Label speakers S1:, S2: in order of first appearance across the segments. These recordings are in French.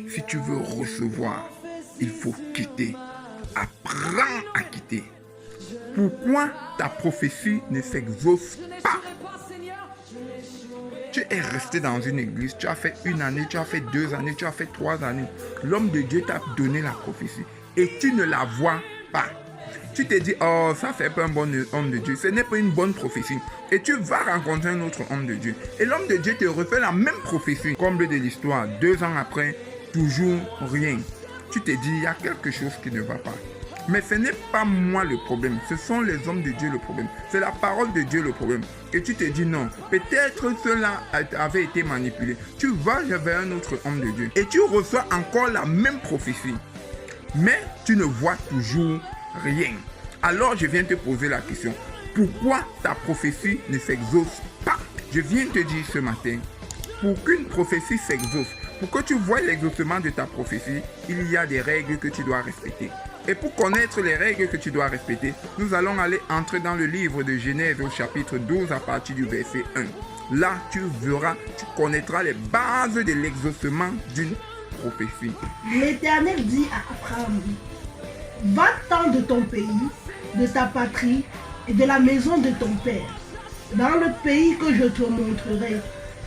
S1: Si tu veux recevoir, il faut quitter. Apprends à quitter. Pourquoi ta prophétie ne s'exauce pas? Tu es resté dans une église, tu as fait 1 année, tu as fait 2 années, tu as fait 3 années. L'homme de Dieu t'a donné la prophétie et tu ne la vois pas. Tu te dis, oh, ça fait pas un bon homme de Dieu. Ce n'est pas une bonne prophétie. Et tu vas rencontrer un autre homme de Dieu. Et l'homme de Dieu te refait la même prophétie. Comble de l'histoire, 2 ans après, toujours rien. Tu te dis, il y a quelque chose qui ne va pas. Mais ce n'est pas moi le problème. Ce sont les hommes de Dieu le problème. C'est la parole de Dieu le problème. Et tu te dis, non, peut-être cela avait été manipulé. Tu vas vers un autre homme de Dieu. Et tu reçois encore la même prophétie. Mais tu ne vois toujours rien. Alors je viens te poser la question. Pourquoi ta prophétie ne s'exauce pas? Je viens te dire ce matin, pour qu'une prophétie s'exauce, pour que tu vois l'exaucement de ta prophétie, il y a des règles que tu dois respecter. Et pour connaître les règles que tu dois respecter, nous allons aller entrer dans le livre de Genèse au chapitre 12 à partir du verset 1. Là, tu verras, tu connaîtras les bases de l'exaucement d'une prophétie.
S2: L'Éternel dit à Abraham, va-t'en de ton pays, de ta patrie et de la maison de ton père, dans le pays que je te montrerai.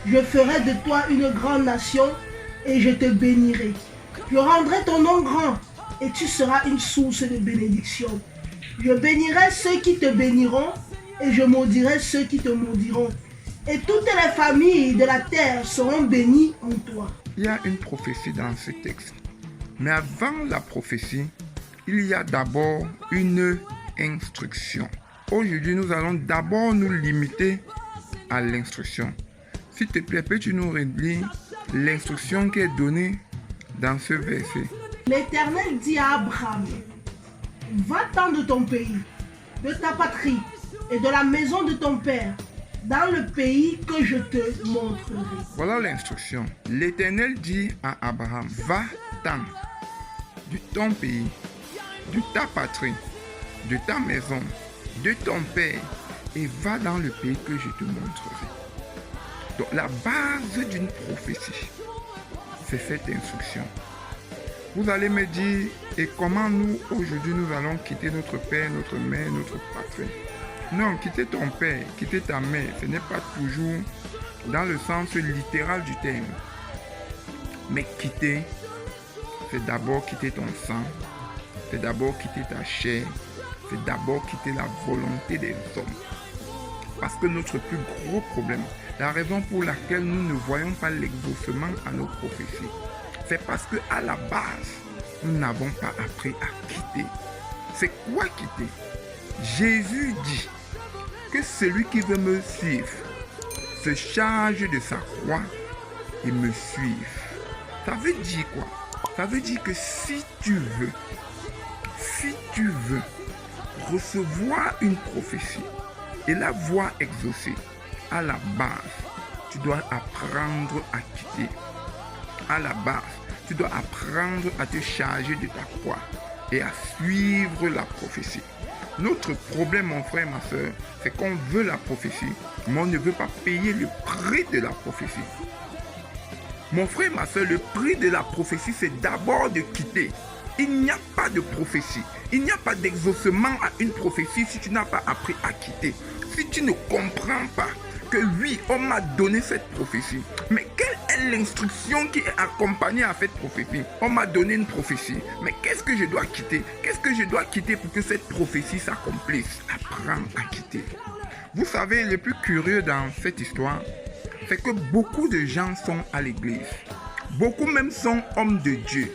S2: Je ferai de toi une grande nation et je te bénirai. Je rendrai ton nom grand et tu seras une source de bénédiction. Je bénirai ceux qui te béniront et je maudirai ceux qui te maudiront. Et toutes les familles de la terre seront bénies en toi.
S1: Il y a une prophétie dans ce texte. Mais avant la prophétie, il y a d'abord une instruction. Aujourd'hui, nous allons d'abord nous limiter à l'instruction. S'il te plaît, peux-tu nous relire l'instruction qui est donnée dans ce verset?
S2: L'Éternel dit à Abraham, va-t'en de ton pays, de ta patrie et de la maison de ton père, dans le pays que je te montrerai.
S1: Voilà l'instruction. L'Éternel dit à Abraham, va-t'en de ton pays, de ta patrie, de ta maison, de ton père, et va dans le pays que je te montrerai. Donc la base d'une prophétie, c'est cette instruction. Vous allez me dire, et comment nous, aujourd'hui, nous allons quitter notre père, notre mère, notre patrie? Non, quitter ton père, quitter ta mère, ce n'est pas toujours dans le sens littéral du terme. Mais quitter, c'est d'abord quitter ton sang, c'est d'abord quitter ta chair, c'est d'abord quitter la volonté des hommes. Parce que notre plus gros problème, la raison pour laquelle nous ne voyons pas l'exaucement à nos prophéties, c'est parce qu'à la base, nous n'avons pas appris à quitter. C'est quoi quitter? Jésus dit que celui qui veut me suivre se charge de sa croix et me suive. Ça veut dire quoi? Ça veut dire que si tu veux recevoir une prophétie et la voir exaucée, à la base, tu dois apprendre à quitter. À la base, tu dois apprendre à te charger de ta croix et à suivre la prophétie. Notre problème, mon frère, ma soeur, c'est qu'on veut la prophétie, mais on ne veut pas payer le prix de la prophétie. Mon frère, ma soeur, le prix de la prophétie, c'est d'abord de quitter. Il n'y a pas de prophétie. Il n'y a pas d'exaucement à une prophétie si tu n'as pas appris à quitter. Si tu ne comprends pas que oui, on m'a donné cette prophétie, mais quelle est l'instruction qui est accompagnée à cette prophétie? On m'a donné une prophétie, mais qu'est-ce que je dois quitter? Qu'est-ce que je dois quitter pour que cette prophétie s'accomplisse? Apprends à quitter. Vous savez, le plus curieux dans cette histoire, c'est que beaucoup de gens sont à l'église. Beaucoup même sont hommes de Dieu.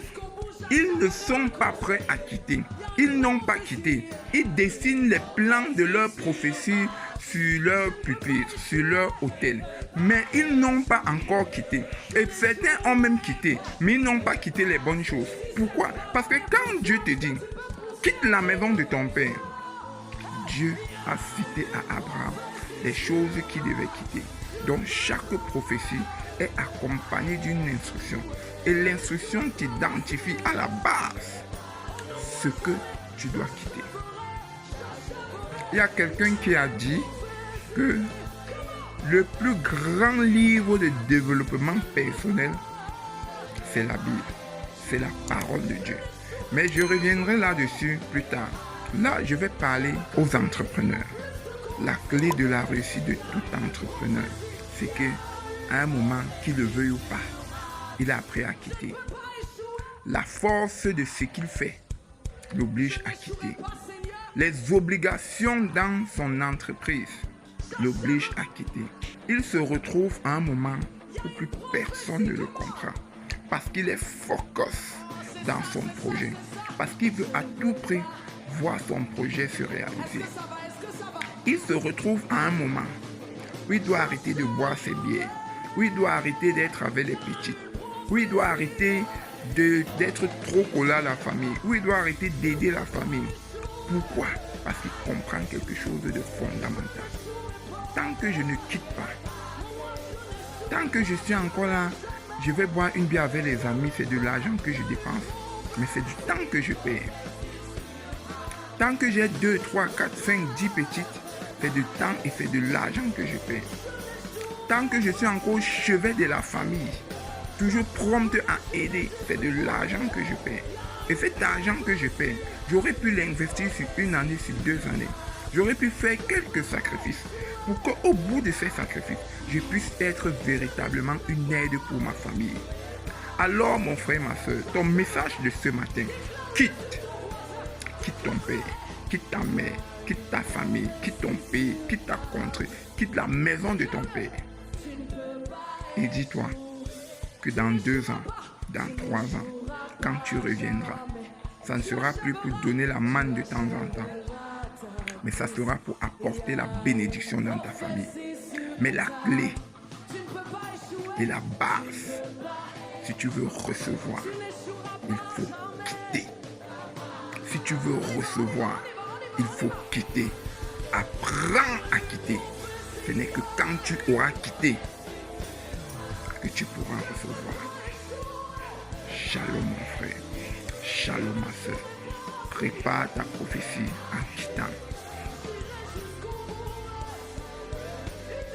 S1: Ils ne sont pas prêts à quitter. Ils n'ont pas quitté. Ils dessinent les plans de leur prophétie sur leur pupitre, sur leur autel. Mais ils n'ont pas encore quitté. Et certains ont même quitté, mais ils n'ont pas quitté les bonnes choses. Pourquoi? Parce que quand Dieu te dit, quitte la maison de ton père, Dieu a cité à Abraham les choses qu'il devait quitter. Donc chaque prophétie est accompagnée d'une instruction. Et l'instruction t'identifie à la base ce que tu dois quitter. Il y a quelqu'un qui a dit que le plus grand livre de développement personnel, c'est la Bible, c'est la parole de Dieu. Mais je reviendrai là-dessus plus tard. Là, je vais parler aux entrepreneurs. La clé de la réussite de tout entrepreneur, c'est que à un moment, qu'il le veuille ou pas, il est prêt à quitter. La force de ce qu'il fait l'oblige à quitter. Les obligations dans son entreprise l'obligent à quitter. Il se retrouve à un moment où plus personne ne le comprend. Parce qu'il est focus dans son projet. Parce qu'il veut à tout prix voir son projet se réaliser. Il se retrouve à un moment où il doit arrêter de boire ses bières. Où il doit arrêter d'être avec les petites. Où il doit arrêter d'être trop collé à la famille. Où il doit arrêter d'aider la famille. Pourquoi? Parce qu'il comprend quelque chose de fondamental. Tant que je ne quitte pas, tant que je suis encore là, je vais boire une bière avec les amis, c'est de l'argent que je dépense, mais c'est du temps que je perds. Tant que j'ai 2, 3, 4, 5, 10 petites, c'est du temps et c'est de l'argent que je perds. Tant que je suis encore au chevet de la famille, toujours prompte à aider, c'est de l'argent que je perds. Et cet argent que je perds, j'aurais pu l'investir sur une année, sur 2 années. J'aurais pu faire quelques sacrifices pour qu'au bout de ces sacrifices, je puisse être véritablement une aide pour ma famille. Alors, mon frère, ma soeur, ton message de ce matin, quitte ton père, quitte ta mère, quitte ta famille, quitte ton pays, quitte ta contrée, quitte la maison de ton père. Et dis-toi que dans 2 ans, dans 3 ans, quand tu reviendras, ça ne sera plus pour donner la manne de temps en temps, mais ça sera pour apporter la bénédiction dans ta famille. Mais la clé et la base, si tu veux recevoir, il faut quitter. Si tu veux recevoir, il faut quitter. Apprends à quitter. Ce n'est que quand tu auras quitté que tu pourras recevoir. Shalom mon frère, shalom ma soeur. Prépare ta prophétie en quittant.